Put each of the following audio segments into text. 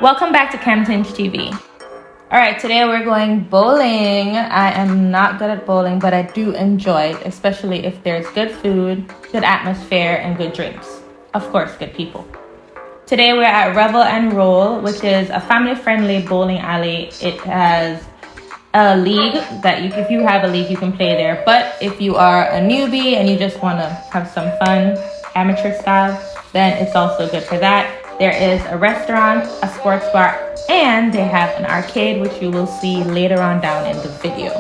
Welcome back to Camtengltd TV. Alright, today we're going bowling. I am not good at bowling, but I do enjoy it, especially if there's good food, good atmosphere, and good drinks. Of course, good people. Today we're at Revel Roll, which is a family-friendly bowling alley. It has a league that if you have a league, you can play there. But if you are a newbie and you just want to have some fun, amateur style, then it's also good for that. There is a restaurant, a sports bar, and they have an arcade, which you will see later on down in the video.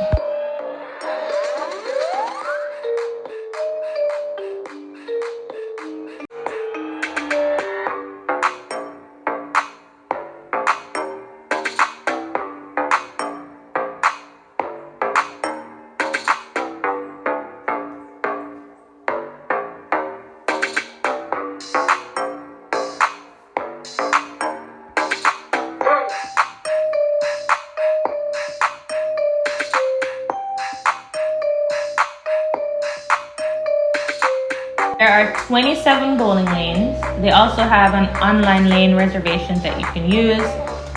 There are 27 bowling lanes. They also have an online lane reservation that you can use.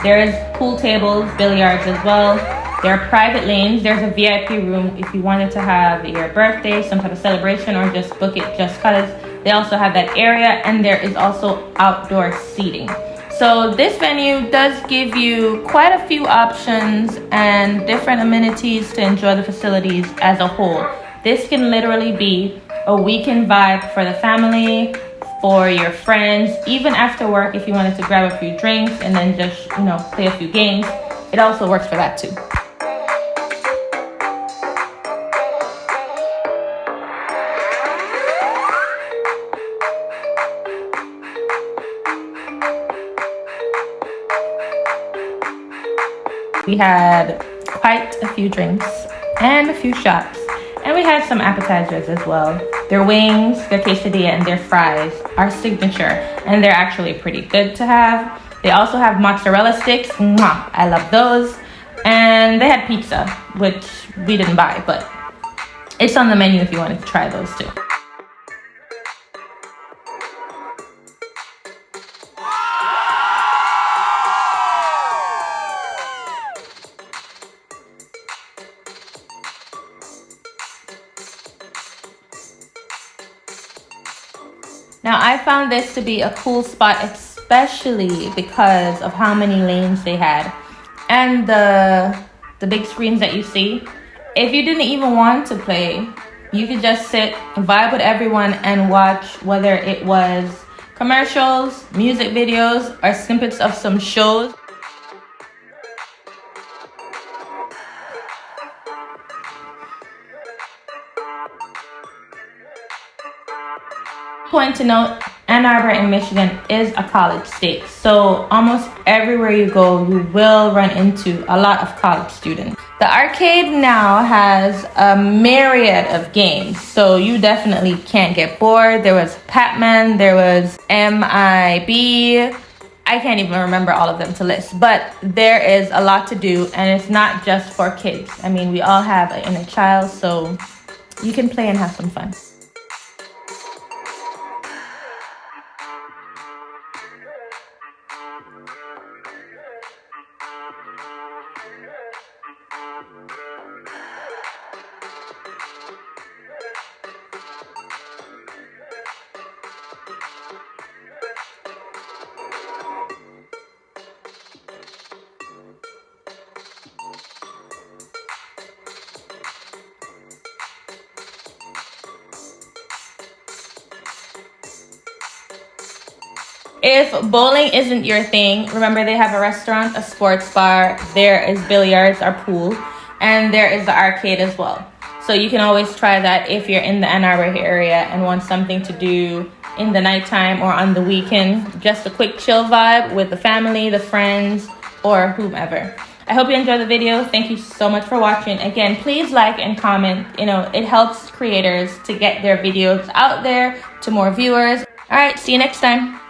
There's pool tables, billiards as well. There are private lanes. There's a VIP room if you wanted to have your birthday, some type of celebration, or just book it just cause. They also have that area, and there is also outdoor seating. So this venue does give you quite a few options and different amenities to enjoy the facilities as a whole. This can literally be a weekend vibe for the family, for your friends, even after work if you wanted to grab a few drinks and then just, play a few games. It also works for that too. We had quite a few drinks and a few shots. And we had some appetizers as well. Their wings, their quesadilla, and their fries are signature, and they're actually pretty good to have. They also have mozzarella sticks. Mwah, I love those. And they had pizza, which we didn't buy, but it's on the menu if you wanted to try those too. Now, I found this to be a cool spot, especially because of how many lanes they had and the big screens that you see. If you didn't even want to play, you could just sit, vibe with everyone, and watch whether it was commercials, music videos, or snippets of some shows. Point to note, Ann Arbor in Michigan is a college state, so almost everywhere you go, you will run into a lot of college students. The arcade now has a myriad of games, so you definitely can't get bored. There was Pac-Man, there was MIB. I can't even remember all of them to list, but there is a lot to do, and it's not just for kids. I mean, we all have an inner child, so you can play and have some fun. If bowling isn't your thing, remember they have a restaurant, a sports bar, there is billiards or pool, and there is the arcade as well. So you can always try that if you're in the Ann Arbor area and want something to do in the nighttime or on the weekend. Just a quick chill vibe with the family, the friends, or whomever. I hope you enjoyed the video. Thank you so much for watching. Again, please like and comment. It helps creators to get their videos out there to more viewers. All right, see you next time.